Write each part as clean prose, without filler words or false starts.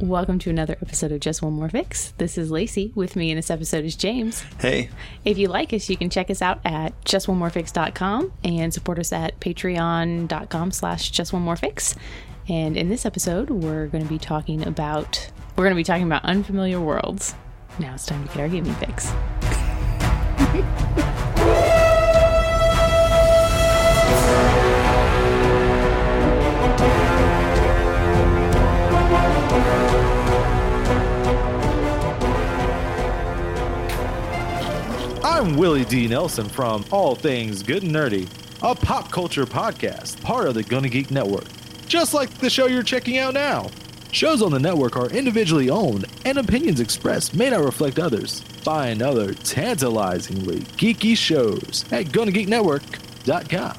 Welcome to another episode of Just One More Fix. This is Lacey. With me in this episode is James. Hey. If you like us, you can check us out at justonemorefix.com and support us at patreon.com/justonemorefix. And in this episode, we're going to be talking about unfamiliar worlds. Now it's time to get our gaming fix. I'm Willie D. Nelson from All Things Good and Nerdy, a pop culture podcast, part of the Gonna Geek Network. Just like the show you're checking out now. Shows on the network are individually owned, and opinions expressed may not reflect others. Find other tantalizingly geeky shows at GonnaGeekNetwork.com.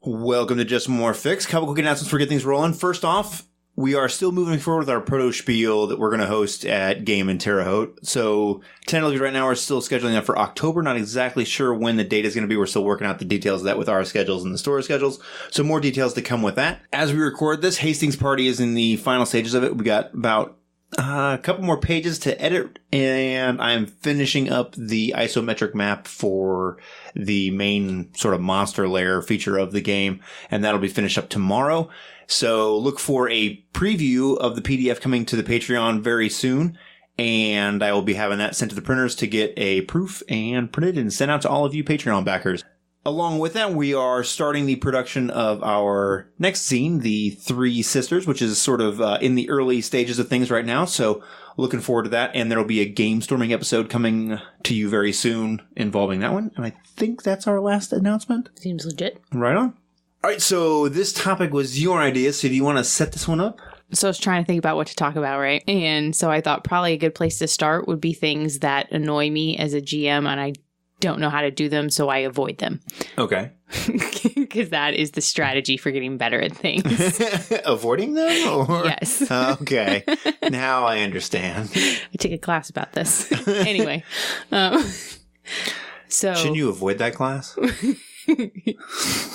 Welcome to Just More Fix. Couple quick announcements for get things rolling. First off, we are still moving forward with our proto spiel that we're going to host at Game in Terre Haute. So tentatively right now we're still scheduling that for October. Not exactly sure when the date is going to be. We're still working out the details of that with our schedules and the store schedules. So more details to come with that. As we record this, Hastings Party is in the final stages of it. We got about a couple more pages to edit, and I'm finishing up the isometric map for the main sort of monster lair feature of the game, and that'll be finished up tomorrow. So look for a preview of the PDF coming to the Patreon very soon, and I will be having that sent to the printers to get a proof and printed and sent out to all of you Patreon backers. Along with that, we are starting the production of our next zine, The Three Sisters, which is sort of in the early stages of things right now. So looking forward to that. And there will be a game storming episode coming to you very soon involving that one. And I think that's our last announcement. Seems legit. Right on. All right. So this topic was your idea. So do you want to set this one up? So I was trying to think about what to talk about, right? And so I thought probably a good place to start would be things that annoy me as a GM, and I don't know how to do them, so I avoid them. Okay. Because that is the strategy for getting better at things. Avoiding them? Or? Yes. Okay. Now I understand. I took a class about this. Anyway. So Shouldn't you avoid that class?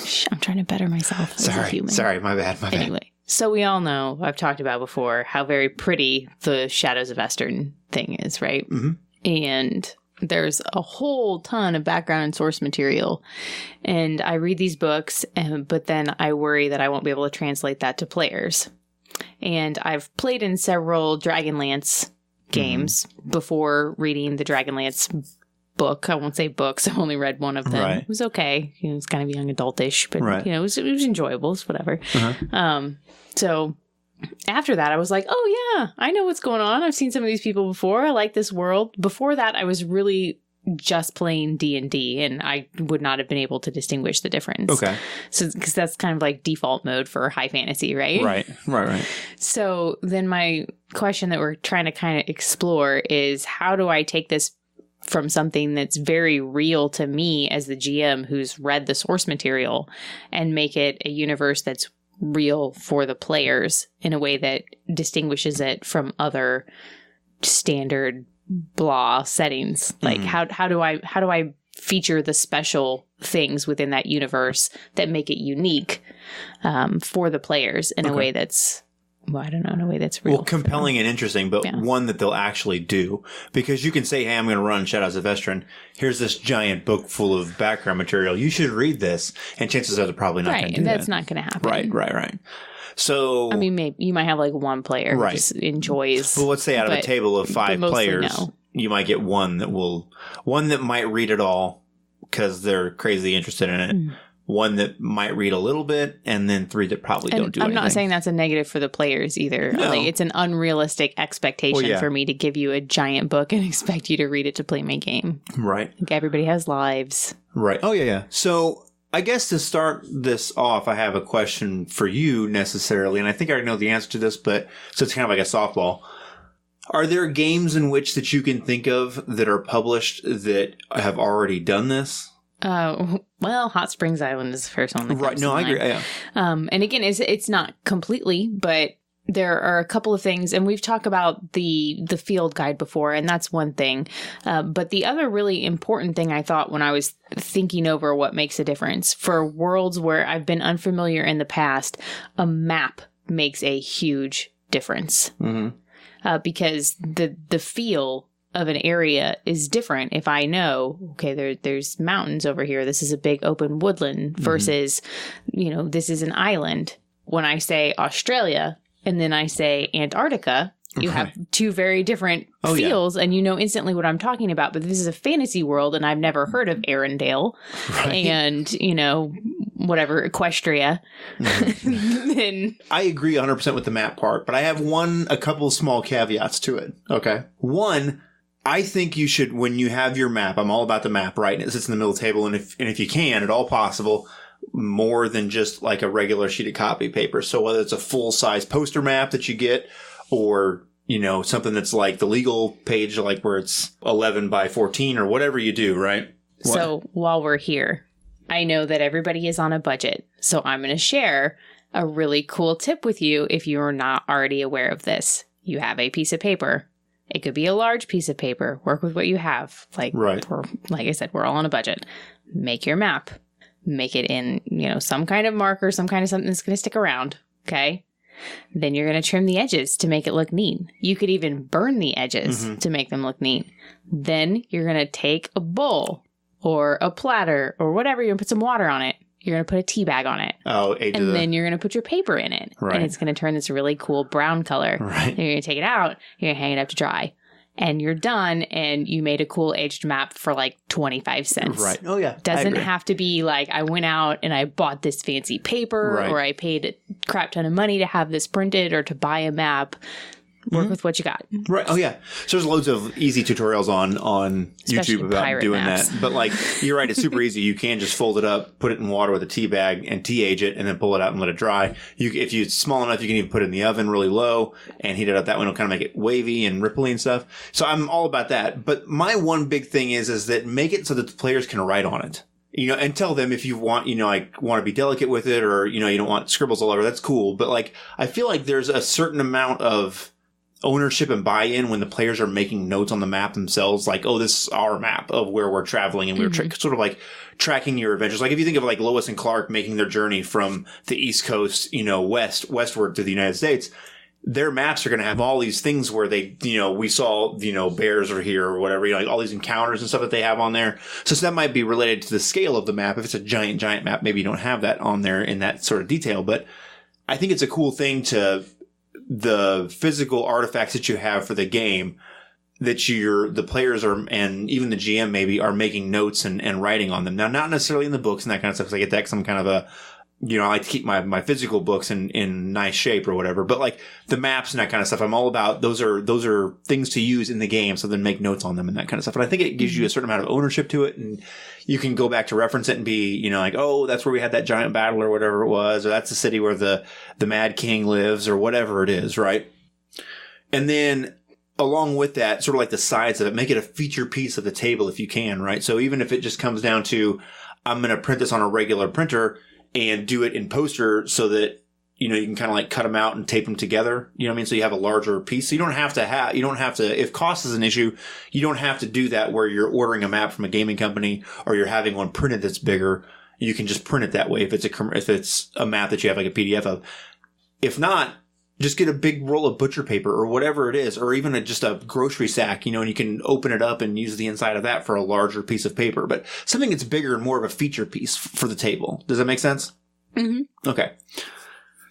Shh, I'm trying to better myself as a human. Sorry, my bad. Anyway, so we all know, I've talked about before, how very pretty the Shadows of Estern thing is, right? Mm-hmm. And there's a whole ton of background and source material. And I read these books, but then I worry that I won't be able to translate that to players. And I've played in several Dragonlance games before reading the Dragonlance book. I won't say books. I've only read one of them. Right. It was okay. It was kind of young adultish, but right. It was enjoyable. It's whatever. Uh-huh. So after that, I was like, oh yeah, I know what's going on. I've seen some of these people before. I like this world. Before that, I was really just playing D&D, and I would not have been able to distinguish the difference. Okay. So, because that's kind of like default mode for high fantasy, right? Right. So then my question that we're trying to kind of explore is, how do I take this from something that's very real to me as the GM who's read the source material and make it a universe that's real for the players in a way that distinguishes it from other standard blah settings? Like how do I feature the special things within that universe that make it unique for the players in a way that's, well, I don't know, in a way that's real. Well, compelling and interesting, but one that they'll actually do. Because you can say, hey, I'm going to run Shadows of Estern. Here's this giant book full of background material. You should read this. And chances are they're probably not going to do that. Right, that's not going to happen. Right. So, I mean, maybe you might have like one player who just enjoys. Well, let's say out of a table of 5 players, no. You might get one that might read it all because they're crazy interested in it. One that might read a little bit, and then 3 that probably don't do anything. I'm not saying that's a negative for the players either. No. Like, it's an unrealistic expectation for me to give you a giant book and expect you to read it to play my game. Right. Like, everybody has lives. Right. Oh, yeah. So I guess to start this off, I have a question for you necessarily, and I think I already know the answer to this, but so it's kind of like a softball. Are there games in which that you can think of that are published that have already done this? Well, Hot Springs Island is the first one that comes right. No, I agree. Yeah. And again, it's not completely, but there are a couple of things, and we've talked about the field guide before, and that's one thing. But the other really important thing I thought when I was thinking over what makes a difference for worlds where I've been unfamiliar in the past, a map makes a huge difference. Mm-hmm. because the feel of an area is different. If I know, okay, there's mountains over here, this is a big open woodland versus, this is an island. When I say Australia and then I say Antarctica, you have two very different feels, and you know instantly what I'm talking about. But this is a fantasy world, and I've never heard of Arendelle and, whatever, Equestria. Then I agree 100% with the map part, but I have a couple small caveats to it. Okay. One, I think you should, when you have your map, I'm all about the map, right? And it sits in the middle of the table, and if you can, at all possible, more than just like a regular sheet of copy paper. So whether it's a full-size poster map that you get, or, something that's like the legal page, like where it's 11 by 14 or whatever you do, right? So while we're here, I know that everybody is on a budget. So I'm going to share a really cool tip with you if you're not already aware of this. You have a piece of paper. It could be a large piece of paper. Work with what you have. Like I said, we're all on a budget. Make your map. Make it in, some kind of marker, some kind of something that's going to stick around. Okay. Then you're going to trim the edges to make it look neat. You could even burn the edges to make them look neat. Then you're going to take a bowl or a platter or whatever. You're going to put some water on it. You're going to put a tea bag on it. And then you're going to put your paper in it. Right. And it's going to turn this really cool brown color. Right. And you're going to take it out. You're going to hang it up to dry. And you're done, and you made a cool aged map for like 25 cents. Right. Oh, yeah. Doesn't have to be like, I went out and I bought this fancy paper, or I paid a crap ton of money to have this printed or to buy a map. Work with what you got. Right. Oh, yeah. So there's loads of easy tutorials on Especially YouTube about doing maps. that. But like, you're right. It's super easy. You can just fold it up, put it in water with a tea bag and tea age it, and then pull it out and let it dry. If it's small enough, you can even put it in the oven really low and heat it up that way. It'll kind of make it wavy and ripply and stuff. So I'm all about that. But my one big thing is that make it so that the players can write on it. And tell them if you want, want to be delicate with it, or, you don't want scribbles all over. That's cool. But like, I feel like there's a certain amount of ownership and buy-in when the players are making notes on the map themselves, like, oh, this is our map of where we're traveling, and we're sort of like tracking your adventures. Like if you think of like Lois and Clark making their journey from the East Coast, westward to the United States, their maps are going to have all these things where they, we saw, bears are here or whatever, like all these encounters and stuff that they have on there. So that might be related to the scale of the map. If it's a giant map, maybe you don't have that on there in that sort of detail. But I think it's a cool thing to the physical artifacts that you have for the game, that the players are, and even the GM maybe, are making notes and writing on them. Now, not necessarily in the books and that kind of stuff, because I get that because I'm kind of a, I like to keep my physical books in nice shape or whatever. But like the maps and that kind of stuff, I'm all about those are things to use in the game. So then make notes on them and that kind of stuff. And I think it gives you a certain amount of ownership to it, and you can go back to reference it and be, like, oh, that's where we had that giant battle or whatever it was, or that's the city where the Mad King lives or whatever it is, right? And then along with that, sort of like the sides of it, make it a feature piece of the table if you can, right? So even if it just comes down to, I'm going to print this on a regular printer and do it in poster so that, you can kind of like cut them out and tape them together. You know what I mean? So you have a larger piece. So you don't have to, if cost is an issue, you don't have to do that where you're ordering a map from a gaming company or you're having one printed that's bigger. You can just print it that way if it's a map that you have like a PDF of. If not, just get a big roll of butcher paper or whatever it is, or even just a grocery sack, and you can open it up and use the inside of that for a larger piece of paper. But something that's bigger and more of a feature piece for the table. Does that make sense? Mm-hmm. Okay.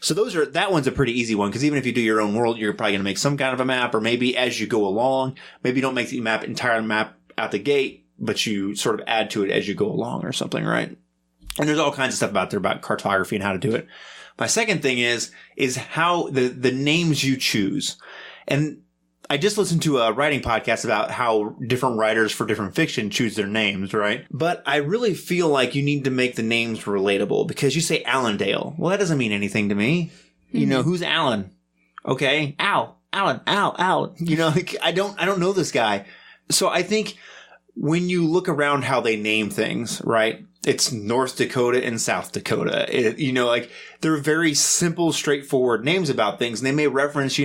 So that one's a pretty easy one, because even if you do your own world, you're probably going to make some kind of a map, or maybe as you go along, maybe you don't make the entire map out the gate, but you sort of add to it as you go along or something, right? And there's all kinds of stuff out there about cartography and how to do it. My second thing is how the names you choose. And I just listened to a writing podcast about how different writers for different fiction choose their names, right? But I really feel like you need to make the names relatable, because you say Allendale. Well, that doesn't mean anything to me. Mm-hmm. Who's Alan? Okay. Alan. Like, I don't know this guy. So I think when you look around how they name things, right? It's North Dakota and South Dakota. Like they're very simple, straightforward names about things. And they may reference,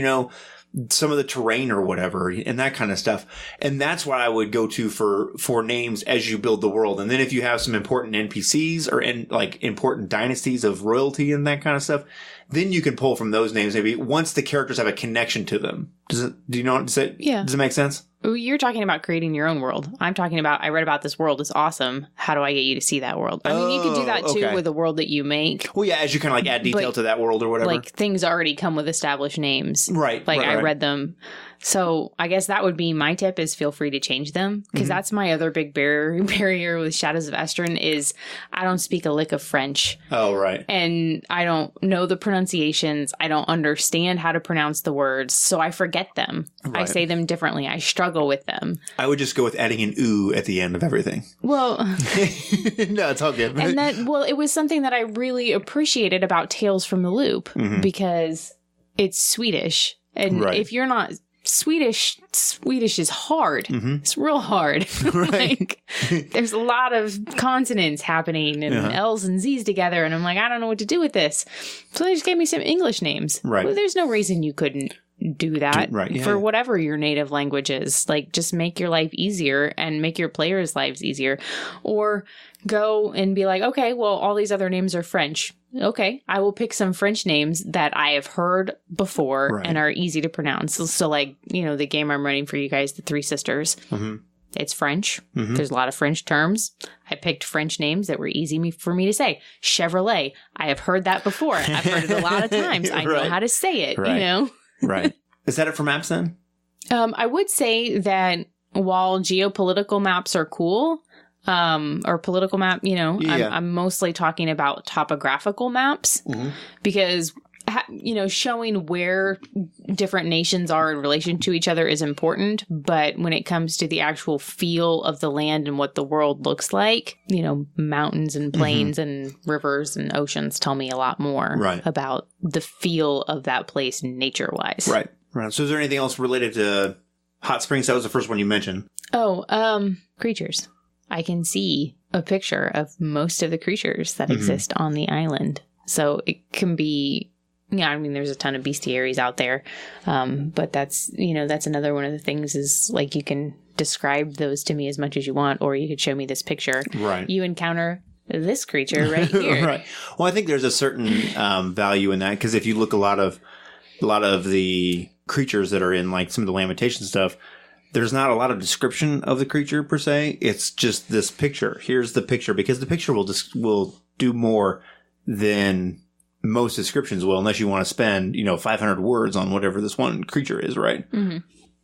some of the terrain or whatever and that kind of stuff. And that's what I would go to for names as you build the world. And then if you have some important NPCs or important dynasties of royalty and that kind of stuff, then you can pull from those names maybe once the characters have a connection to them. Does it make sense? You're talking about creating your own world. I'm talking about, I read about this world. It's awesome. How do I get you to see that world? I mean, you could do that too with the world that you make. Well, yeah, as you kind of like add detail to that world or whatever. Like things already come with established names. Right. Like I read them. So I guess that would be my tip is feel free to change them. Because that's my other big barrier with Shadows of Estrin is I don't speak a lick of French. Oh, right. And I don't know the pronunciations. I don't understand how to pronounce the words. So I forget them. Right. I say them differently. I struggle with them. I would just go with adding an ooh at the end of everything. Well, no, it's all good. And it was something that I really appreciated about Tales from the Loop because it's Swedish. And if you're not Swedish is hard. It's real hard. Like, there's a lot of consonants happening and L's and Z's together. And I'm like, I don't know what to do with this. So they just gave me some English names. Right. Well, there's no reason you couldn't do that for whatever your native language is. Like, just make your life easier and make your players' lives easier. Or go and be like, okay, well, all these other names are French. Okay, I will pick some French names that I have heard before and are easy to pronounce. So like, the game I'm running for you guys, The Three Sisters, it's French. There's a lot of French terms. I picked French names that were easy for me to say. Chevrolet, I have heard that before. I've heard it a lot of times. I know how to say it, Right. Is that it for maps then? I would say that while geopolitical maps are cool, or political map, I'm mostly talking about topographical maps because, showing where different nations are in relation to each other is important. But when it comes to the actual feel of the land and what the world looks like, mountains and plains and rivers and oceans tell me a lot more about the feel of that place nature wise. Right. So is there anything else related to hot springs? That was the first one you mentioned. Creatures. I can see a picture of most of the creatures that exist on the island. So it can be, there's a ton of bestiaries out there. But that's another one of the things is like you can describe those to me as much as you want, or you could show me this picture. Right. You encounter this creature right here. Right. Well, I think there's a certain value in that because if you look a lot of the creatures that are in like some of the Lamentation stuff, there's not a lot of description of the creature per se. It's just this picture. Here's the picture because the picture will do more than most descriptions will, unless you want to spend 500 words on whatever this one creature is, right?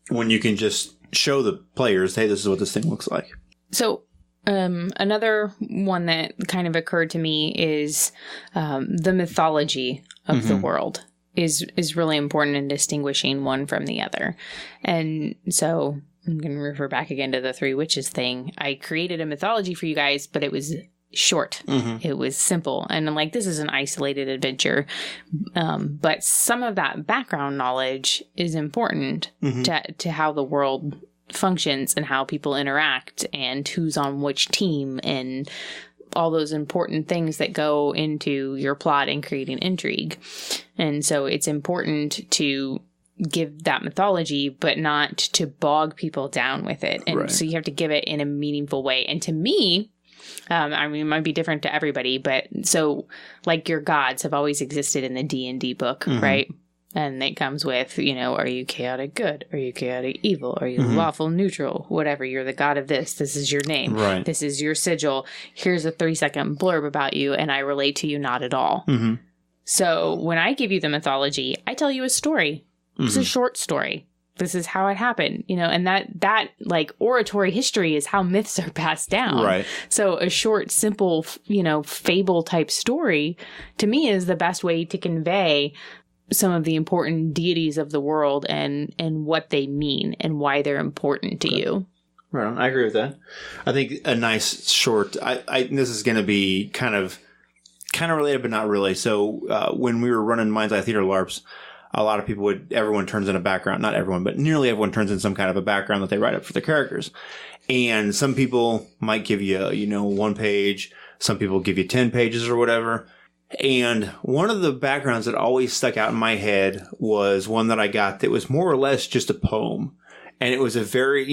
When you can just show the players, hey, this is what this thing looks like. So another one that kind of occurred to me is the mythology of the world. Is really important in distinguishing one from the other. And so I'm going to refer back again to the Three Witches thing. I created a mythology for you guys, but it was short. It was simple. And I'm like, this is an isolated adventure. But some of that background knowledge is important to how the world functions and how people interact and who's on which team and all those important things that go into your plot and creating intrigue. And so it's important to give that mythology, but not to bog people down with it. And so you have to give it in a meaningful way. And to me, it might be different to everybody, but so like your gods have always existed in the D&D book, right? And it comes with, are you chaotic good? Are you chaotic evil? Are you lawful neutral? Whatever. You're the god of this. This is your name. Right. This is your sigil. Here's a 3-second blurb about you, and I relate to you not at all. So when I give you the mythology, I tell you a story. It's a short story. This is how it happened, and that like oratory history is how myths are passed down. Right. So a short, simple, fable type story to me is the best way to convey some of the important deities of the world and what they mean and why they're important to you. Right on. I agree with that. I think a nice short, this is going to be kind of related, but not really. So when we were running Mind's Eye Theater LARPs, a lot of people everyone turns in a background, not everyone, but nearly everyone turns in some kind of a background that they write up for their characters. And some people might give you, 1 page. Some people give you 10 pages or whatever. And one of the backgrounds that always stuck out in my head was one that I got that was more or less just a poem. And it was a very,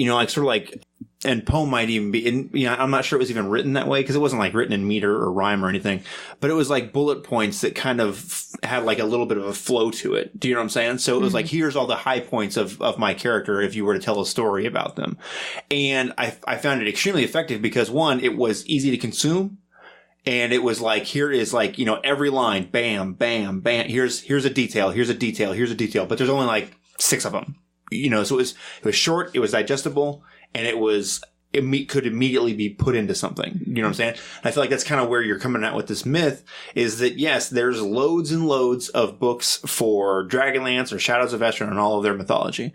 and poem might even be, and I'm not sure it was even written that way because it wasn't like written in meter or rhyme or anything, but it was like bullet points that kind of had like a little bit of a flow to it. Do you know what I'm saying? So it was like, here's all the high points of my character if you were to tell a story about them. And I found it extremely effective because, one, it was easy to consume. And it was like, here is like, every line, bam, bam, bam. Here's a detail, here's a detail, here's a detail. But there's only like 6 of them. So it was short, it was digestible, and it could immediately be put into something. You know what I'm saying? And I feel like that's kind of where you're coming at with this myth, is that yes, there's loads and loads of books for Dragonlance or Shadows of Estron and all of their mythology.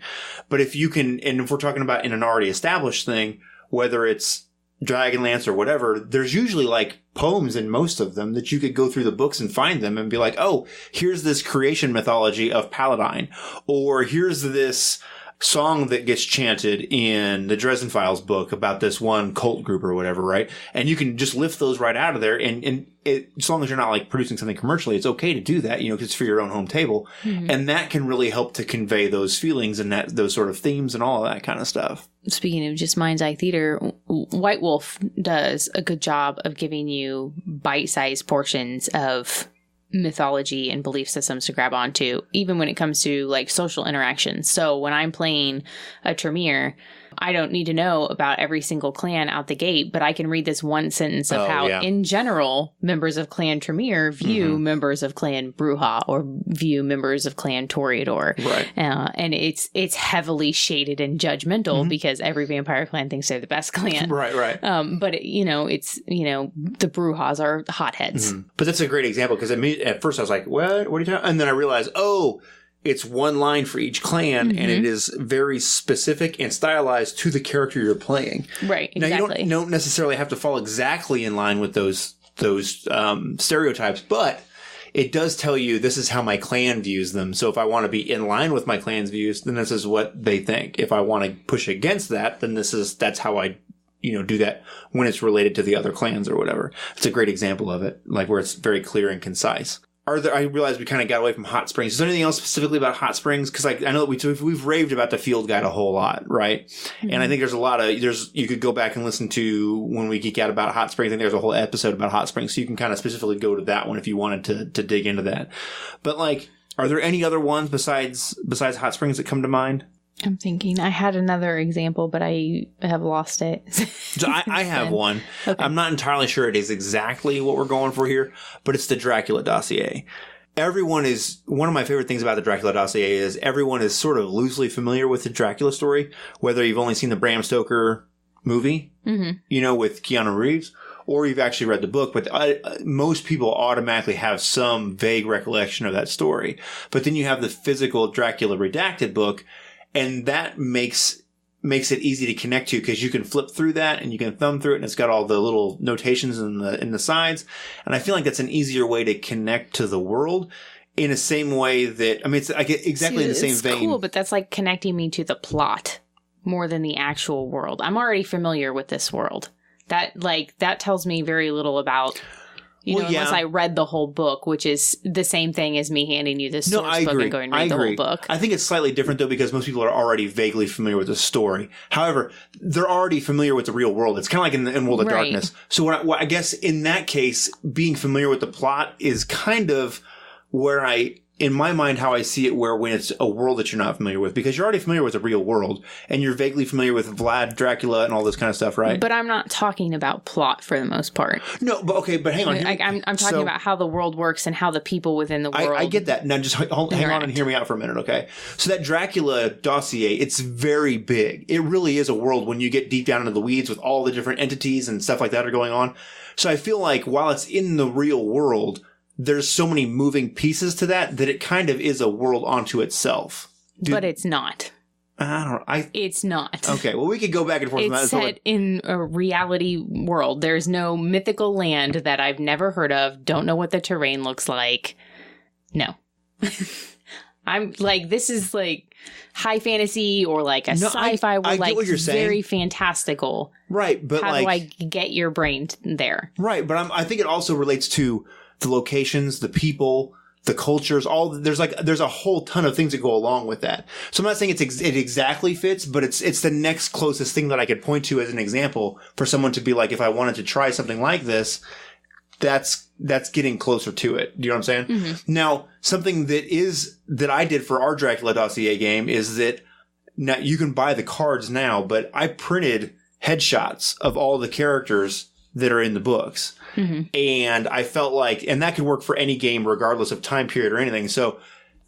But if you can, and if we're talking about in an already established thing, whether it's Dragonlance or whatever, there's usually like poems in most of them that you could go through the books and find them and be like, oh, here's this creation mythology of Paladine, or here's this song that gets chanted in the Dresden Files book about this one cult group or whatever, right? And you can just lift those right out of there, and as long as you're not like producing something commercially, it's okay to do that, because it's for your own home table. And that can really help to convey those feelings and those sort of themes and all of that kind of stuff. Speaking of just Mind's Eye Theater, White Wolf does a good job of giving you bite-sized portions of mythology and belief systems to grab onto, even when it comes to like social interactions. So when I'm playing a Tremere, I don't need to know about every single clan out the gate, but I can read this one sentence of in general, members of Clan Tremere view members of Clan Bruja or view members of Clan Toreador. Right. And it's heavily shaded and judgmental because every vampire clan thinks they're the best clan. Right. But it's the Brujas are hotheads. But that's a great example because at first I was like, what are you talking about? And then I realized, it's one line for each clan, and it is very specific and stylized to the character you're playing. Right, exactly. Now, you don't necessarily have to fall exactly in line with those stereotypes, but it does tell you this is how my clan views them. So if I want to be in line with my clan's views, then this is what they think. If I want to push against that, then that's how I do that when it's related to the other clans or whatever. It's a great example of it, like where it's very clear and concise. I realized we kind of got away from Hot Springs. Is there anything else specifically about Hot Springs? Because I know that we've raved about the field guide a whole lot, right? And I think there's a lot of you could go back and listen to when we geek out about Hot Springs. I think there's a whole episode about Hot Springs, so you can kind of specifically go to that one if you wanted to dig into that. But like, are there any other ones besides Hot Springs that come to mind? I'm thinking I had another example, but I have lost it. So I have one. Okay. I'm not entirely sure it is exactly what we're going for here, but it's the Dracula dossier. One of my favorite things about the Dracula dossier is everyone is sort of loosely familiar with the Dracula story, whether you've only seen the Bram Stoker movie, with Keanu Reeves, or you've actually read the book, but most people automatically have some vague recollection of that story. But then you have the physical Dracula Redacted book, and that makes it easy to connect to because you can flip through that and you can thumb through it, and it's got all the little notations in the sides. And I feel like that's an easier way to connect to the world in the same way that, it's like exactly in the same vein. It's cool, but that's like connecting me to the plot more than the actual world. I'm already familiar with this world. That tells me very little about... unless I read the whole book, which is the same thing as me handing you this source book and going to read the whole book. I think it's slightly different, though, because most people are already vaguely familiar with the story. However, they're already familiar with the real world. It's kind of like in World of Darkness. So what I guess in that case, being familiar with the plot is kind of where in my mind, how I see it, when it's a world that you're not familiar with, because you're already familiar with the real world and you're vaguely familiar with Vlad, Dracula, and all this kind of stuff, right? But I'm not talking about plot for the most part. No, but hang on. I'm talking about how the world works and how the people within the world. I get that. Now just hang on and hear me out for a minute, okay? So that Dracula dossier, it's very big. It really is a world when you get deep down into the weeds with all the different entities and stuff like that are going on. So I feel like while it's in the real world, there's so many moving pieces to that it kind of is a world onto itself. But it's not. It's not. Okay, well, we could go back and forth. It's set in a reality world. There's no mythical land that I've never heard of. Don't know what the terrain looks like. No. I'm like, this is like high fantasy or like a sci-fi world, like very fantastical. Right, but how do I get your brain there? Right, but I think it also relates to the locations, the people, the cultures, there's a whole ton of things that go along with that. So I'm not saying it exactly fits, but it's the next closest thing that I could point to as an example for someone to be like, if I wanted to try something like this, that's getting closer to it. Do you know what I'm saying? Mm-hmm. Now, something that I did for our Dracula dossier game is that now you can buy the cards now, but I printed headshots of all the characters that are in the books. Mm-hmm. And I felt like, and that could work for any game regardless of time period or anything. So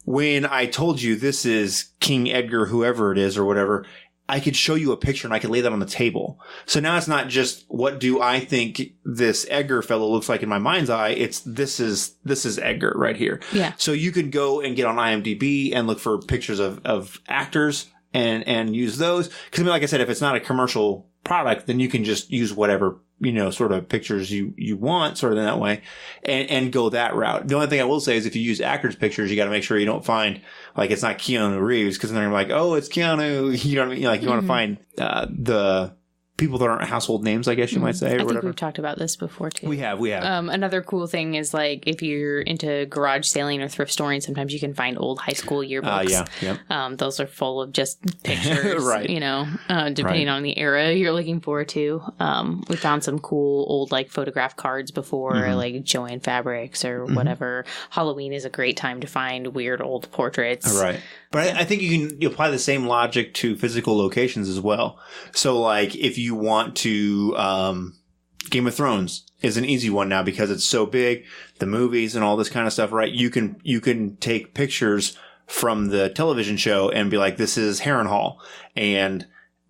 when I told you this is King Edgar, whoever it is or whatever, I could show you a picture and I could lay that on the table. So now it's not just what do I think this Edgar fellow looks like in my mind's eye. It's this is Edgar right here. Yeah. So you could go and get on IMDb and look for pictures of actors and use those. Cause I mean, like I said, if it's not a commercial product, then you can just use whatever, sort of pictures you want sort of in that way and go that route. The only thing I will say is if you use actors' pictures, you got to make sure you don't find like it's not Keanu Reeves because then they're like, oh, it's Keanu. You know what I mean? Like you want to find the people that aren't household names, I guess you might say, or I think whatever. we've talked about this before too. We have. Another cool thing is like if you're into garage selling or thrift storing, sometimes you can find old high school yearbooks. Those are full of just pictures, right. Depending on the era you're looking for too. We found some cool old like photograph cards before, like Joanne Fabrics or whatever. Halloween is a great time to find weird old portraits. Right. But I think you apply the same logic to physical locations as well. So like if you want to, Game of Thrones is an easy one now because it's so big, the movies and all this kind of stuff, right? You can take pictures from the television show and be like, this is Harrenhal and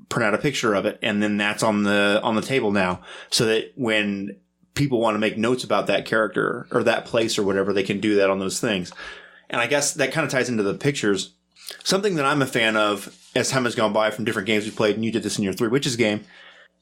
print out a picture of it. And then that's on the table now so that when people want to make notes about that character or that place or whatever, they can do that on those things. And I guess that kind of ties into the pictures. Something that I'm a fan of as time has gone by from different games we played, and you did this in your Three Witches game,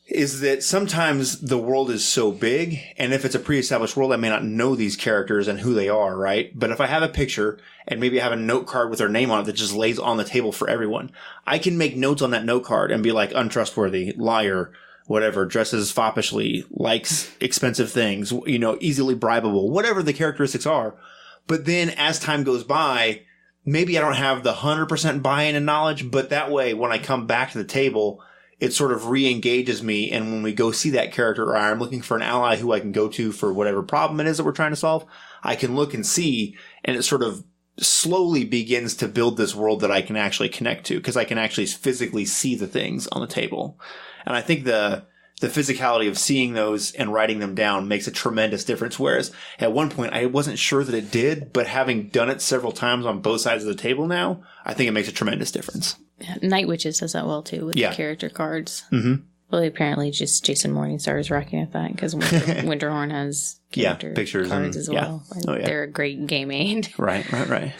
is that sometimes the world is so big, and if it's a pre-established world, I may not know these characters and who they are, right? But if I have a picture and maybe I have a note card with their name on it that just lays on the table for everyone, I can make notes on that note card and be like untrustworthy, liar, whatever, dresses foppishly, likes expensive things, easily bribable, whatever the characteristics are. But then as time goes by, maybe I don't have the 100% buy-in and knowledge, but that way when I come back to the table, it sort of re-engages me. And when we go see that character or I'm looking for an ally who I can go to for whatever problem it is that we're trying to solve, I can look and see, and it sort of slowly begins to build this world that I can actually connect to because I can actually physically see the things on the table. And I think the physicality of seeing those and writing them down makes a tremendous difference. Whereas at one point I wasn't sure that it did, but having done it several times on both sides of the table now, I think it makes a tremendous difference. Yeah, Night Witches does that well too with the character cards. Mm-hmm. Well, apparently just Jason Morningstar is rocking with that because Winterhorn has character pictures cards as well. They're a great game aid. Right. Well,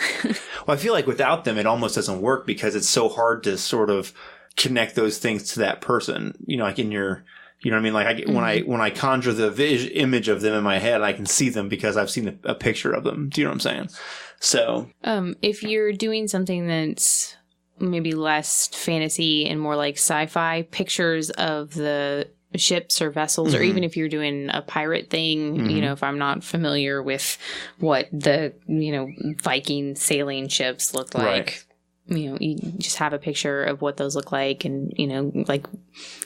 I feel like without them, it almost doesn't work because it's so hard to sort of connect those things to that person. Like in your... You know what I mean? Like when I conjure the image of them in my head, I can see them because I've seen a picture of them. Do you know what I'm saying? So, if you're doing something that's maybe less fantasy and more like sci-fi, pictures of the ships or vessels, or even if you're doing a pirate thing, if I'm not familiar with what the Viking sailing ships look like. Right. You just have a picture of what those look like, and like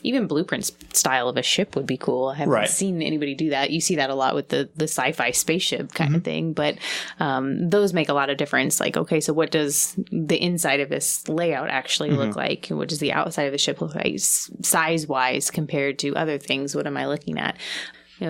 even blueprints style of a ship would be cool. I haven't seen anybody do that. You see that a lot with the sci-fi spaceship kind of thing, but those make a lot of difference. Like, okay, so what does the inside of this layout actually look like? What does the outside of the ship look like size wise compared to other things? What am I looking at?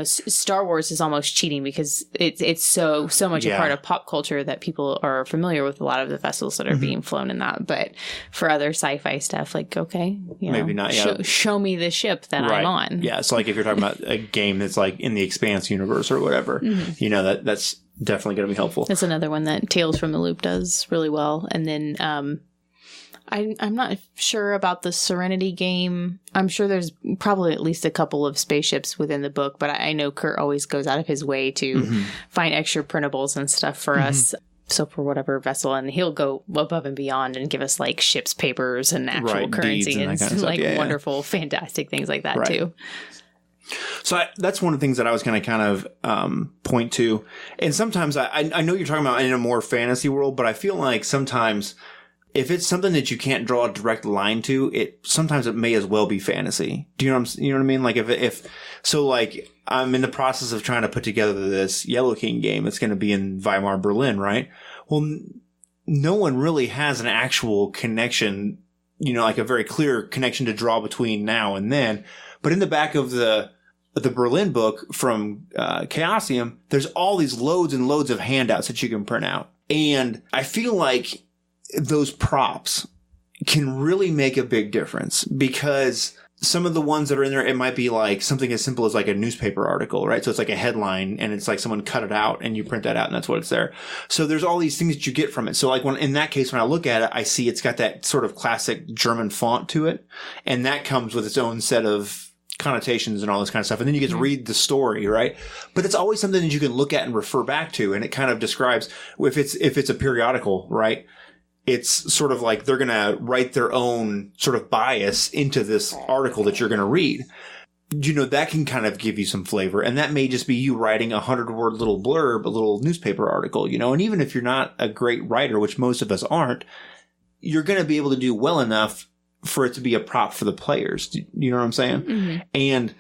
Star Wars is almost cheating because it's so much a part of pop culture that people are familiar with a lot of the vessels that are being flown in that. But for other sci-fi stuff, like, okay, maybe not. Yeah. Show me the ship that I'm on. Yeah. So like if you're talking about a game that's like in the Expanse universe or whatever, that's definitely going to be helpful. That's another one that Tales from the Loop does really well. And then, I'm not sure about the Serenity game. I'm sure there's probably at least a couple of spaceships within the book, but I know Kurt always goes out of his way to find extra printables and stuff for us. So for whatever vessel, and he'll go above and beyond and give us like ship's papers and actual currency and like wonderful, fantastic things like that too. So that's one of the things that I was going to kind of point to. And sometimes I know you're talking about in a more fantasy world, but I feel like sometimes if it's something that you can't draw a direct line to, sometimes it may as well be fantasy. Do you know what I mean? Like if I'm in the process of trying to put together this Yellow King game. It's going to be in Weimar, Berlin, right? Well, no one really has an actual connection, like a very clear connection to draw between now and then. But in the back of the Berlin book from Chaosium, there's all these loads and loads of handouts that you can print out. And I feel like those props can really make a big difference, because some of the ones that are in there, it might be like something as simple as like a newspaper article, right? So it's like a headline and it's like someone cut it out and you print that out and that's what it's there. So there's all these things that you get from it. So like in that case, when I look at it, I see it's got that sort of classic German font to it. And that comes with its own set of connotations and all this kind of stuff. And then you get to read the story, right? But it's always something that you can look at and refer back to. And it kind of describes if it's a periodical, right? It's sort of like they're going to write their own sort of bias into this article that you're going to read. That can kind of give you some flavor. And that may just be you writing a 100-word little blurb, a little newspaper article, and even if you're not a great writer, which most of us aren't, you're going to be able to do well enough for it to be a prop for the players. You know what I'm saying? Mm-hmm. And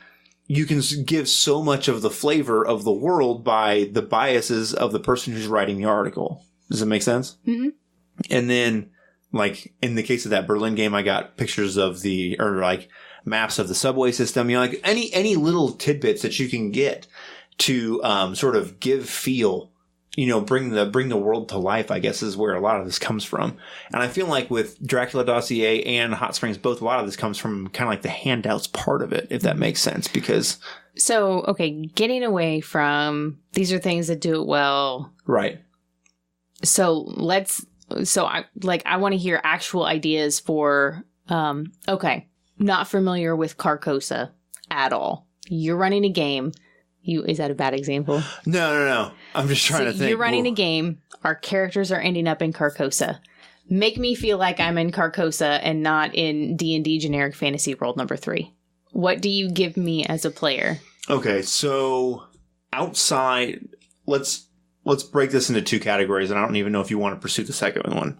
you can give so much of the flavor of the world by the biases of the person who's writing the article. Does it make sense? Mm-hmm. And then, like, in the case of that Berlin game, I got pictures of maps of the subway system, like any little tidbits that you can get to, sort of feel, bring the world to life, I guess is where a lot of this comes from. And I feel like with Dracula Dossier and Hot Springs, both, a lot of this comes from kind of like the handouts part of it, if that makes sense, because. So, okay, getting away from, these are things that do it well. Right. So I want to hear actual ideas for, not familiar with Carcosa at all. You're running a game. Is that a bad example? No. I'm just trying to think. You're running a game. Our characters are ending up in Carcosa. Make me feel like I'm in Carcosa and not in D&D Generic Fantasy World number 3. What do you give me as a player? Okay, so outside, let's break this into two categories, and I don't even know if you want to pursue the second one.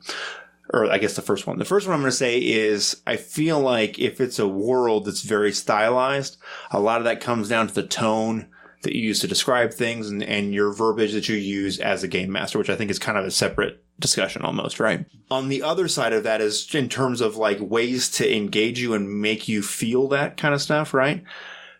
Or I guess the first one. The first one I'm going to say is I feel like if it's a world that's very stylized, a lot of that comes down to the tone that you use to describe things and your verbiage that you use as a game master, which I think is kind of a separate discussion almost, right? On the other side of that is in terms of like ways to engage you and make you feel that kind of stuff, right?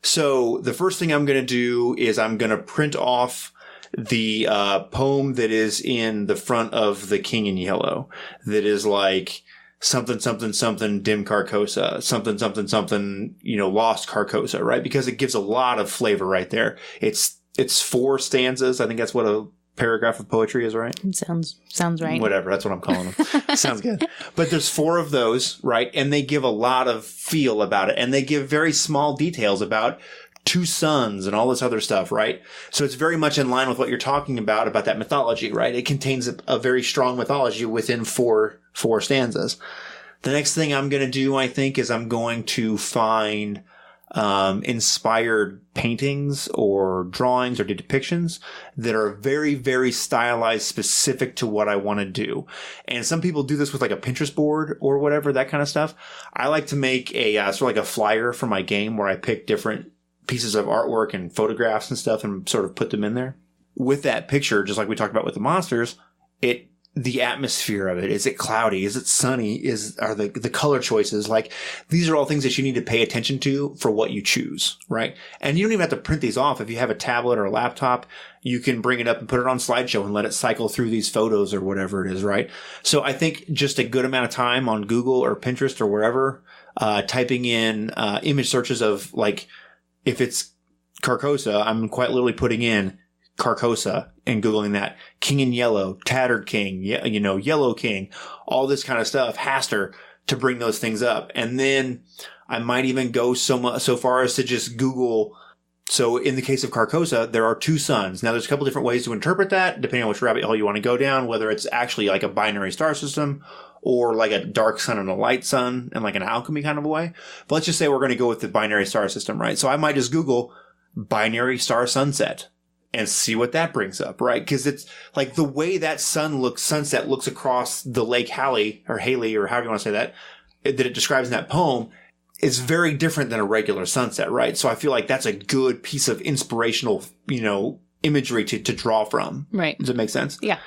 So the first thing I'm going to do is I'm going to print off the poem that is in the front of the King in Yellow that is like something, something, something, dim Carcosa, something, something, something, lost Carcosa, right? Because it gives a lot of flavor right there. It's 4 stanzas. I think that's what a paragraph of poetry is, right? It sounds right. Whatever. That's what I'm calling them. Sounds good. But there's 4 of those, right? And they give a lot of feel about it. And they give very small details about 2 sons and all this other stuff, right? So it's very much in line with what you're talking about that mythology, right? It contains a very strong mythology within 4 stanzas. The next thing I'm going to do, I think, is I'm going to find inspired paintings or drawings or depictions that are very, very stylized, specific to what I want to do. And some people do this with like a Pinterest board or whatever, that kind of stuff. I like to make a sort of like a flyer for my game where I pick different pieces of artwork and photographs and stuff and sort of put them in there. With that picture, just like we talked about with the monsters, the atmosphere of it, is it cloudy? Is it sunny? Are the color choices? Like, these are all things that you need to pay attention to for what you choose, right? And you don't even have to print these off. If you have a tablet or a laptop, you can bring it up and put it on slideshow and let it cycle through these photos or whatever it is, right? So I think just a good amount of time on Google or Pinterest or wherever, typing in image searches of like, if it's Carcosa, I'm quite literally putting in Carcosa and Googling that. King in Yellow, Tattered King, Yellow King, all this kind of stuff, Haster, to bring those things up. And then I might even go so far as to just Google. So in the case of Carcosa, there are 2 sons. Now there's a couple different ways to interpret that, depending on which rabbit hole you want to go down, whether it's actually like a binary star system or like a dark sun and a light sun and like an alchemy kind of a way. But let's just say we're going to go with the binary star system, right? So I might just Google binary star sunset and see what that brings up, right? Because it's like the way that sunset looks across the Lake Haley or however you want to say that it describes in that poem is very different than a regular sunset, right? So I feel like that's a good piece of inspirational, imagery to draw from. Right. Does it make sense? Yeah.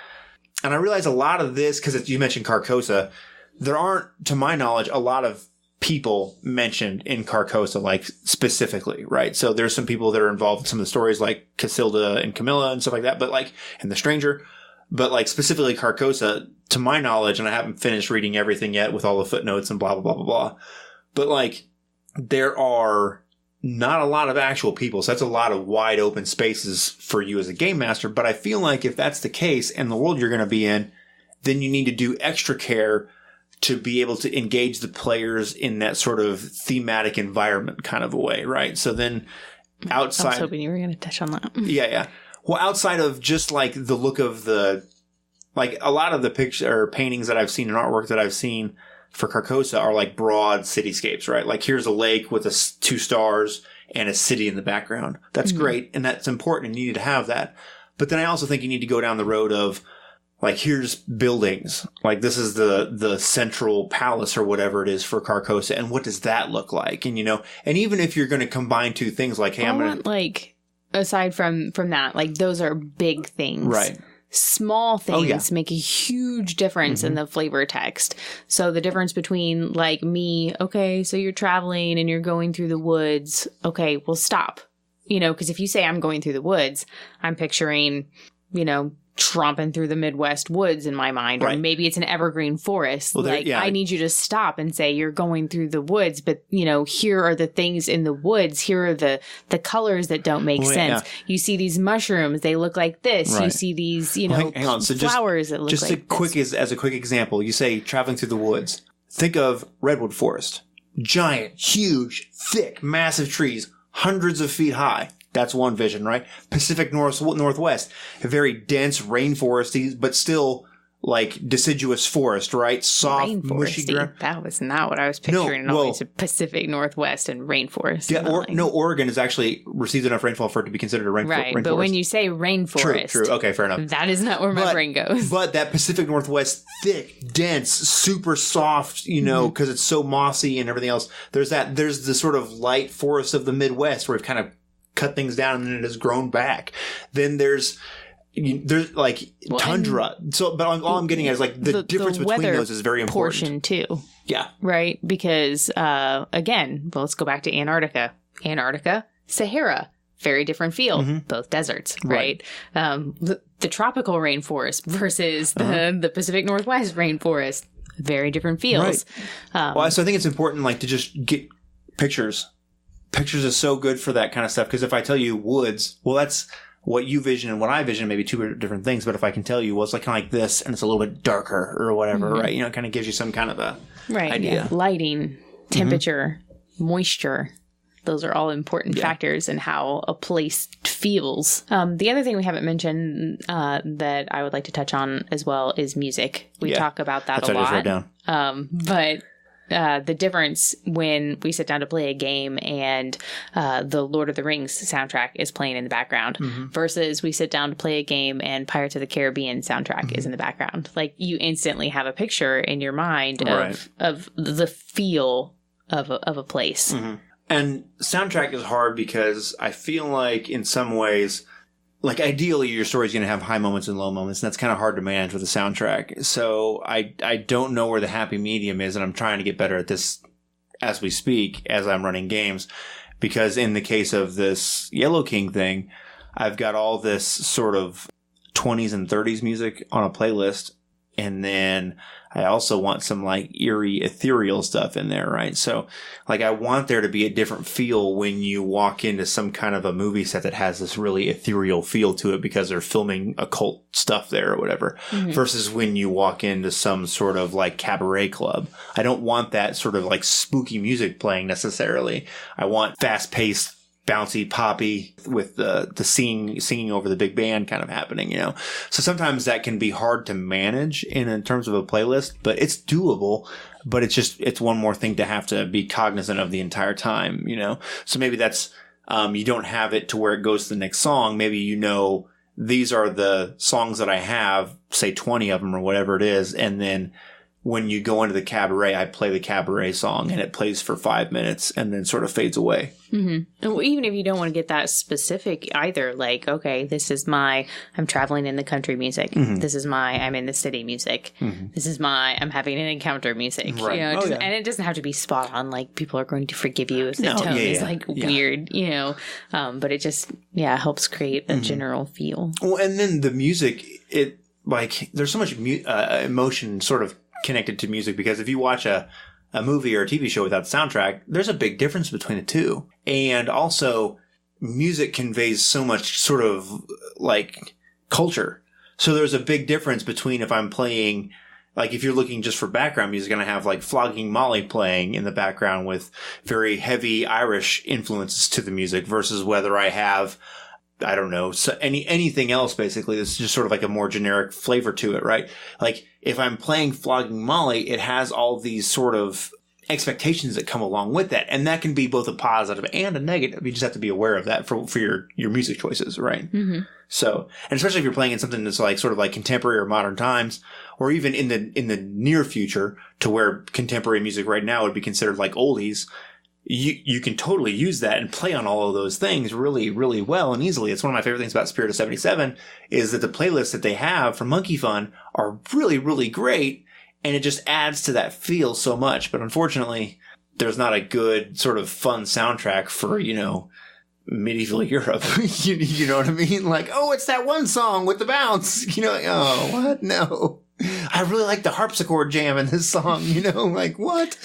And I realize a lot of this, because you mentioned Carcosa, there aren't, to my knowledge, a lot of people mentioned in Carcosa, like specifically, right? So there's some people that are involved in some of the stories like Casilda and Camilla and stuff like that, but like, and the Stranger, but like specifically Carcosa, to my knowledge, and I haven't finished reading everything yet with all the footnotes and blah, blah, blah, blah, blah. But like, there are not a lot of actual people. So that's a lot of wide open spaces for you as a game master. But I feel like if that's the case and the world you're going to be in, then you need to do extra care to be able to engage the players in that sort of thematic environment kind of a way, right? So then outside... I was hoping you were going to touch on that. Yeah. Well, outside of just like the look of the... Like a lot of the pictures or paintings that I've seen and artwork that I've seen for Carcosa are like broad cityscapes, right? Like here's a lake with 2 stars and a city in the background. That's great. And that's important and you need to have that. But then I also think you need to go down the road of like, here's buildings. Like this is the central palace or whatever it is for Carcosa. And what does that look like? And, and even if you're going to combine 2 things like, hey, I'm going to like, aside from that, like those are big things. Right. Small things make a huge difference in the flavor text. So the difference between like me, okay, so you're traveling and you're going through the woods. Okay, well, stop. Because if you say I'm going through the woods, I'm picturing, tromping through the Midwest woods in my mind, or maybe it's an evergreen forest. Well, I need you to stop and say you're going through the woods, but here are the things in the woods. Here are the colors that don't make sense. Yeah. You see these mushrooms; they look like this. Right. You see these, hang on. So flowers that look like this. As a quick example, you say traveling through the woods. Think of redwood forest, giant, huge, thick, massive trees, hundreds of feet high. That's one vision, right? Pacific Northwest, a very dense rainforesty, but still like deciduous forest, right? Soft, mushy ground. That was not what I was picturing. Always Pacific Northwest and rainforest. Yeah, Oregon has actually received enough rainfall for it to be considered a rainforest. Right, but when you say rainforest, true. Okay, fair enough. That is not where my brain goes. But that Pacific Northwest, thick, dense, super soft, because it's so mossy and everything else. There's the sort of light forest of the Midwest where we've kind of cut things down and then it has grown back. Then there's like tundra. So, but all I'm getting at is like the difference between those is very important. Portion too. Yeah. Right. Because again, let's go back to Antarctica. Sahara, very different feel. Both deserts. Right. The tropical rainforest versus the Pacific Northwest rainforest, very different feels. Right. So I think it's important like to just get pictures. Pictures is so good for that kind of stuff. Because if I tell you woods, well, that's what you vision and what I vision, maybe 2 different things. But if I can tell you, well, it's like kind of like this, and it's a little bit darker or whatever, right? It kind of gives you some kind of a idea. Yeah. Lighting, temperature, moisture. Those are all important factors in how a place feels. The other thing we haven't mentioned that I would like to touch on as well is music. We talk about that a lot. That's what I just wrote down. But the difference when we sit down to play a game and the Lord of the Rings soundtrack is playing in the background versus we sit down to play a game and Pirates of the Caribbean soundtrack is in the background. Like you instantly have a picture in your mind of the feel of a place. And soundtrack is hard because I feel like in some ways, like ideally your story's going to have high moments and low moments, and that's kind of hard to manage with a soundtrack. So I don't know where the happy medium is, and I'm trying to get better at this as we speak, as I'm running games. Because in the case of this Yellow King thing, I've got all this sort of 20s and 30s music on a playlist, and then I also want some like eerie, ethereal stuff in there, right? So like I want there to be a different feel when you walk into some kind of a movie set that has this really ethereal feel to it because they're filming occult stuff there or whatever, versus when you walk into some sort of like cabaret club. I don't want that sort of like spooky music playing necessarily. I want fast-paced bouncy poppy with the singing over the big band kind of happening, So sometimes that can be hard to manage in terms of a playlist, but it's doable. But it's one more thing to have to be cognizant of the entire time, So maybe that's you don't have it to where it goes to the next song. Maybe these are the songs that I have, say 20 of them or whatever it is, and then when you go into the cabaret, I play the cabaret song and it plays for 5 minutes and then sort of fades away. Mm-hmm. And even if you don't want to get that specific either, like, okay, this is I'm traveling in the country music. Mm-hmm. This is I'm in the city music. Mm-hmm. This is I'm having an encounter music. Right. And it doesn't have to be spot on. Like, people are going to forgive you if the tone is weird, but it just, helps create a general feel. Well, and then the music, there's so much emotion sort of connected to music, because if you watch a movie or a TV show without the soundtrack, there's a big difference between the two. And also, music conveys so much sort of like culture. So there's a big difference between if I'm playing, like if you're looking just for background music and I have like Flogging Molly playing in the background with very heavy Irish influences to the music, versus whether I have, I don't know, so anything else basically that's just sort of like a more generic flavor to it, right? Like if I'm playing Flogging Molly, it has all these sort of expectations that come along with that. And that can be both a positive and a negative. You just have to be aware of that for your music choices, right? Mm-hmm. So, and especially if you're playing in something that's like sort of like contemporary or modern times, or even in the near future to where contemporary music right now would be considered like oldies, you can totally use that and play on all of those things really, really well and easily. It's one of my favorite things about Spirit of 77 is that the playlists that they have for Monkey Fun are really, really great. And it just adds to that feel so much. But unfortunately, there's not a good sort of fun soundtrack for, medieval Europe. you know what I mean? Like, oh, it's that one song with the bounce. Oh, what? No. I really like the harpsichord jam in this song, like what?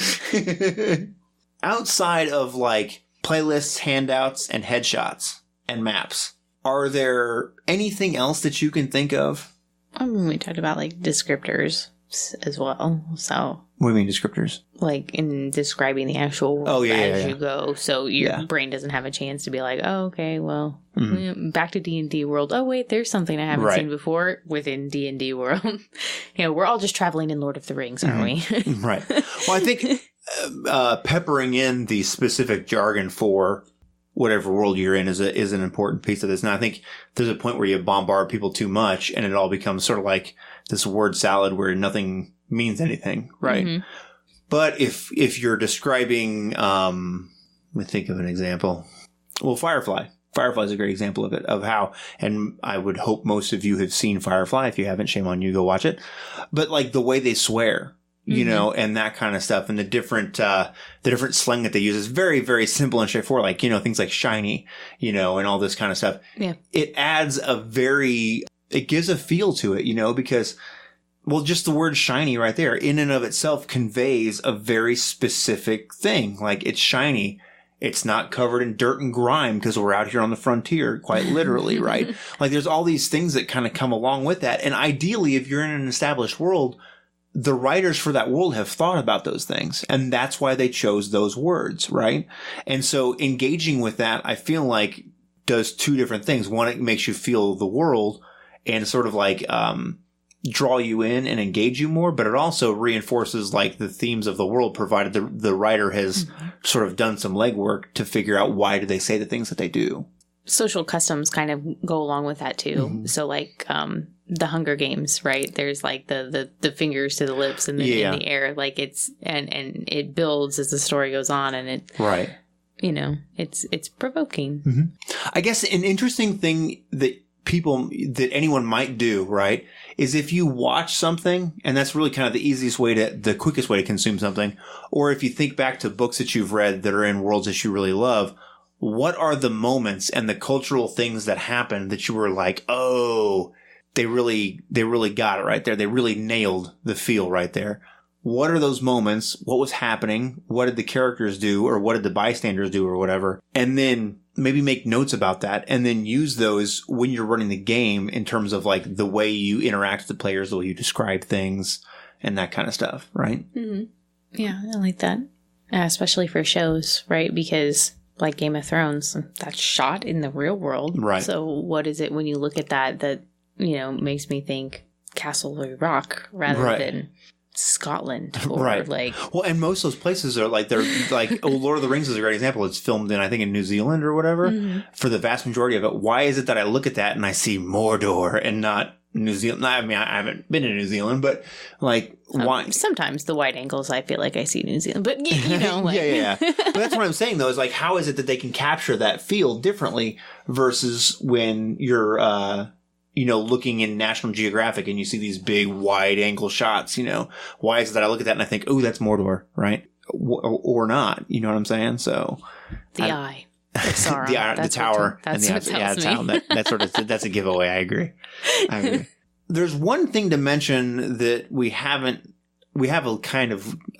Outside of like playlists, handouts, and headshots and maps, are there anything else that you can think of? We talked about like descriptors as well. So what do you mean descriptors? Like in describing the actual world as you go, so your brain doesn't have a chance to be like, oh, okay, well, back to D&D world. Oh, wait, there's something I haven't seen before within D&D world. We're all just traveling in Lord of the Rings, aren't we? Right. Well, I think peppering in the specific jargon for whatever world you're in is an important piece of this. And I think there's a point where you bombard people too much and it all becomes sort of like this word salad where nothing means anything, right? Mm-hmm. But if you're describing, let me think of an example. Well, Firefly. Firefly is a great example of it, of how, and I would hope most of you have seen Firefly. If you haven't, shame on you, go watch it. But like the way they swear, and that kind of stuff, and the different slang that they use is very, very simple and straightforward. Like, things like shiny, and all this kind of stuff. Yeah. It adds it gives a feel to it, because, well, just the word shiny right there in and of itself conveys a very specific thing. Like, it's shiny. It's not covered in dirt and grime because we're out here on the frontier, quite literally, right? Like, there's all these things that kind of come along with that. And ideally, if you're in an established world, the writers for that world have thought about those things. And that's why they chose those words, right? And so engaging with that, I feel like, does two different things. One, it makes you feel the world and sort of like draw you in and engage you more, but it also reinforces like the themes of the world, provided the writer has sort of done some legwork to figure out why do they say the things that they do. Social customs kind of go along with that too. Mm-hmm. So like the Hunger Games, right? There's like the fingers to the lips and in the air, like it's and it builds as the story goes on, and it it's provoking. Mm-hmm. I guess an interesting thing that anyone might do, right, is if you watch something, and that's really kind of the quickest way to consume something, or if you think back to books that you've read that are in worlds that you really love, what are the moments and the cultural things that happened that you were like, oh, they really got it right there. They really nailed the feel right there. What are those moments? What was happening? What did the characters do, or what did the bystanders do, or whatever? And then maybe make notes about that, and then use those when you're running the game in terms of like the way you interact with the players, the way you describe things, and that kind of stuff, right? Mm-hmm. Yeah, I like that. Especially for shows, right? Because like Game of Thrones, that's shot in the real world. Right. So what is it when you look at that, makes me think Castle Rock rather than Scotland or well, and most of those places are like, they're like, Lord of the Rings is a great example. It's filmed in, I think, in New Zealand or whatever for the vast majority of it. Why is it that I look at that and I see Mordor and not New Zealand? I mean, I haven't been to New Zealand, but like, why? Sometimes the wide angles, I feel like I see New Zealand, but like. yeah. But that's what I'm saying though, is like, how is it that they can capture that feel differently versus when you're, looking in National Geographic and you see these big wide angle shots, why is it that I look at that and I think, oh, that's Mordor, right? Or not, you know what I'm saying? So the eye. Sauron. The tower. That's what tells me. That's a giveaway. I agree. There's one thing to mention that we have a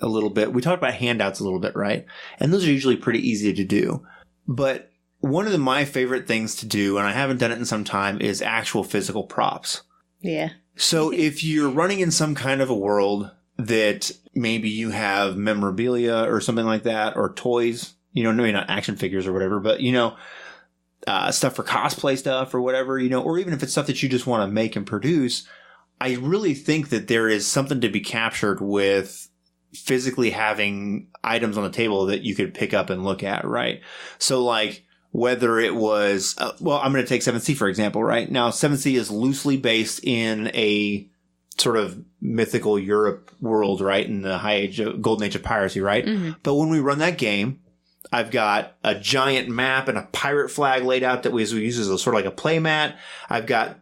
little bit. We talked about handouts a little bit, right? And those are usually pretty easy to do. But one of my favorite things to do, and I haven't done it in some time, is actual physical props. Yeah. So if you're running in some kind of a world that maybe you have memorabilia or something like that, or toys, maybe not action figures or whatever, but, stuff for cosplay stuff or whatever, or even if it's stuff that you just want to make and produce, I really think that there is something to be captured with physically having items on the table that you could pick up and look at, right? So like, whether it was, I'm going to take 7th Sea, for example, right? Now, 7th Sea is loosely based in a sort of mythical Europe world, right? In the golden age of piracy, right? Mm-hmm. But when we run that game, I've got a giant map and a pirate flag laid out that we use as a sort of like a play mat. I've got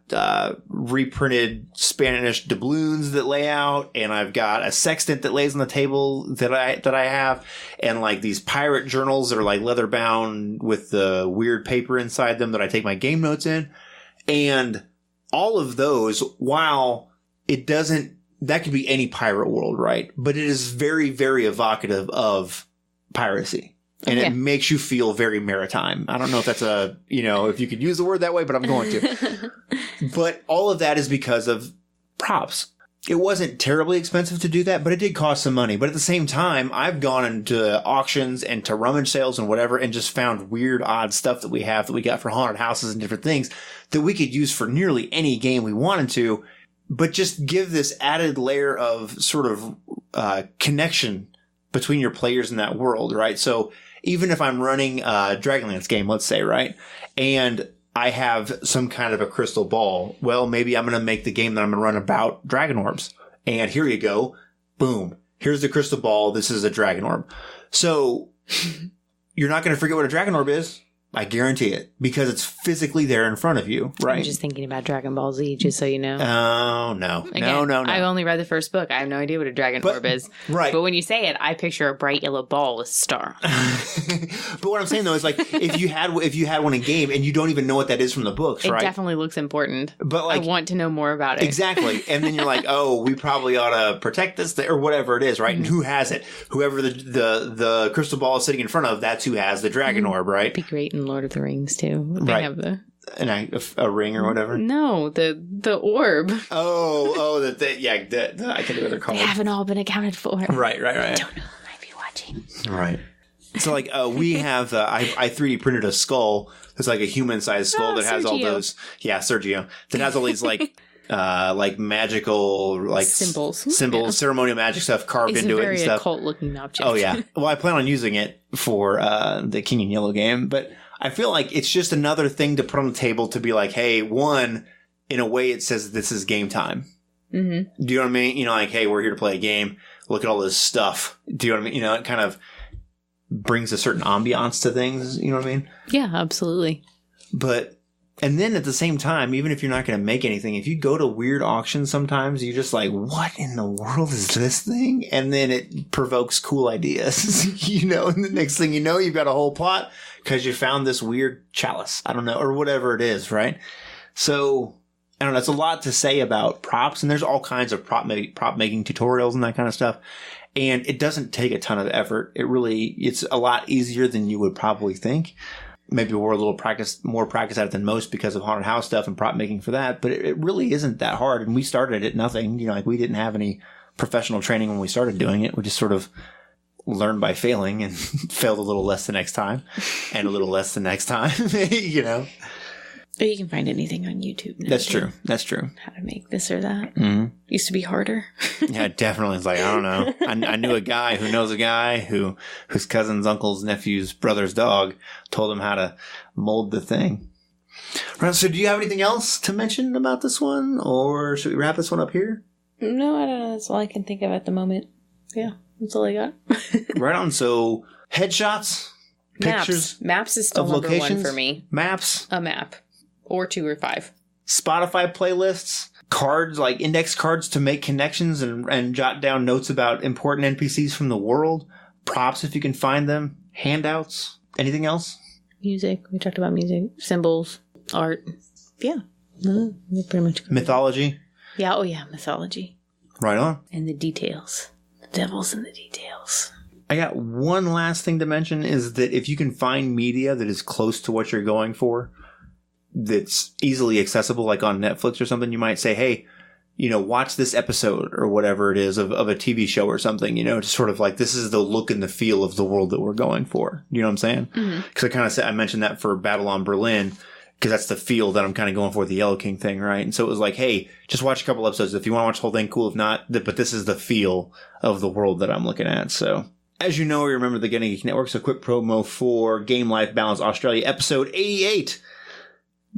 reprinted Spanish doubloons that lay out, and I've got a sextant that lays on the table that I have, and like these pirate journals that are like leather bound with the weird paper inside them that I take my game notes in. And all of those, while it doesn't, that could be any pirate world, right? But it is very, very evocative of piracy. And it makes you feel very maritime. I don't know if that's if you could use the word that way, but I'm going to. But all of that is because of props. It wasn't terribly expensive to do that, but it did cost some money. But at the same time, I've gone into auctions and to rummage sales and whatever and just found weird, odd stuff that we got for haunted houses and different things that we could use for nearly any game we wanted to, but just give this added layer of sort of connection between your players in that world, right? So even if I'm running a Dragonlance game, let's say, right, and I have some kind of a crystal ball, well, maybe I'm going to make the game that I'm going to run about dragon orbs. And here you go. Boom. Here's the crystal ball. This is a dragon orb. So you're not going to forget what a dragon orb is. I guarantee it, because it's physically there in front of you, right? I'm just thinking about Dragon Ball Z, just so you know. Oh, no. Again, No. I only read the first book. I have no idea what a dragon orb is. Right. But when you say it, I picture a bright yellow ball with a star. But what I'm saying, though, is like, if you had one in game and you don't even know what that is from the books, right? It definitely looks important. But like, I want to know more about it. Exactly. And then you're like, oh, we probably ought to protect this or whatever it is, right? And who has it? Whoever the crystal ball is sitting in front of, that's who has the dragon orb, right? It'd be great in Lord of the Rings, too. They have a ring or whatever. No, the orb. I can't do what they're called. They haven't all been accounted for. Right. I don't know who might be watching. Right. So like we have I 3D printed a skull. It's like a human-sized skull that has all those. Yeah, Sergio. That has all these like magical symbols, ceremonial magic stuff carved into it and stuff. It's a very occult-looking object. Oh yeah. Well, I plan on using it for the King in Yellow game, but I feel like it's just another thing to put on the table to be like, hey, one, in a way it says this is game time. Mm-hmm. Do you know what I mean? Like, hey, we're here to play a game. Look at all this stuff. Do you know what I mean? It kind of brings a certain ambiance to things. You know what I mean? Yeah, absolutely. And then at the same time, even if you're not going to make anything, if you go to weird auctions sometimes, you're just like, what in the world is this thing? And then it provokes cool ideas, and the next thing you know, you've got a whole plot because you found this weird chalice. I don't know, or whatever it is, right? So, I don't know, it's a lot to say about props, and there's all kinds of prop making tutorials and that kind of stuff. And it doesn't take a ton of effort. It's a lot easier than you would probably think. Maybe we're a little more practice at it than most because of haunted house stuff and prop making for that, but it really isn't that hard. And we started at nothing, we didn't have any professional training when we started doing it. We just sort of learn by failing and failed a little less the next time and a little less the next time, you know. But you can find anything on YouTube now. That's true. That's true. How to make this or that. Mm-hmm. Used to be harder. Yeah, definitely. It's like, I don't know. I knew a guy who knows a guy whose cousin's uncle's nephew's brother's dog told him how to mold the thing. Right. So do you have anything else to mention about this one? Or should we wrap this one up here? No, I don't know. That's all I can think of at the moment. Yeah, that's all I got. Right on. So headshots, pictures. Maps is still of number locations, one for me. Maps. A map. Or 2 or 5. Spotify playlists, cards, like index cards to make connections and jot down notes about important NPCs from the world, props if you can find them, handouts, anything else? Music. We talked about music. Symbols. Art. Yeah. Pretty much. Mythology. Yeah. Oh, yeah. Mythology. Right on. And the details. The devil's in the details. I got one last thing to mention is that if you can find media that is close to what you're going for, that's easily accessible, like on Netflix or something, you might say, hey, you know, watch this episode or whatever it is of a TV show or something, you know, just sort of like, this is the look and the feel of the world that we're going for. You know what I'm saying? Because I kind of said, I mentioned that for Battle on Berlin, because that's the feel that I'm kind of going for, the Yellow King thing, right? And so it was like, hey, just watch a couple episodes. If you want to watch the whole thing, cool. If not, but this is the feel of the world that I'm looking at. So as you know, we remember the Gunny Geek Network, so quick promo for Game Life Balance Australia, episode 88.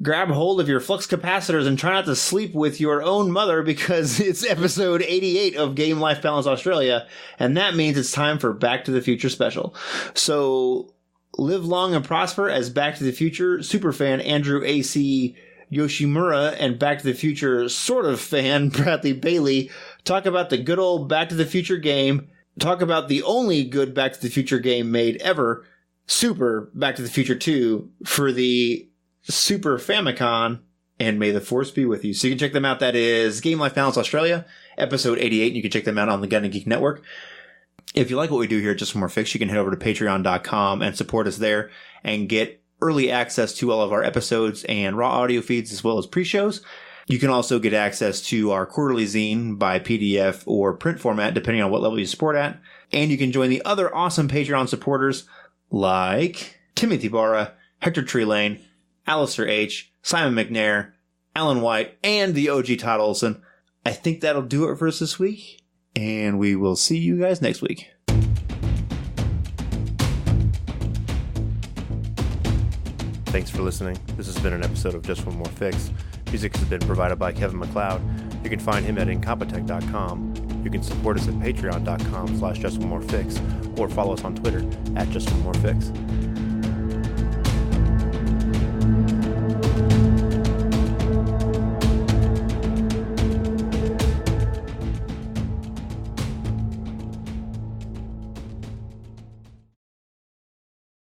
Grab hold of your flux capacitors and try not to sleep with your own mother because it's episode 88 of Game Life Balance Australia, and that means it's time for Back to the Future special. So live long and prosper as Back to the Future superfan Andrew A.C. Yoshimura and Back to the Future sort of fan Bradley Bailey talk about the good old Back to the Future game, talk about the only good Back to the Future game made ever, Super Back to the Future 2, for the Super Famicom, and may the force be with you. So you can check them out. That is Game Life Balance Australia, episode 88, and you can check them out on the Gun and Geek Network. If you like what we do here at Just One More Fix, you can head over to patreon.com and support us there and get early access to all of our episodes and raw audio feeds as well as pre-shows. You can also get access to our quarterly zine by PDF or print format, depending on what level you support at. And you can join the other awesome Patreon supporters like Timothy Barra, Hector Treelane, Alistair H., Simon McNair, Alan White, and the OG Todd Olson. I think that'll do it for us this week, and we will see you guys next week. Thanks for listening. This has been an episode of Just One More Fix. Music has been provided by Kevin MacLeod. You can find him at incompetech.com. You can support us at patreon.com/JustOneMoreFix or follow us on Twitter at JustOneMoreFix.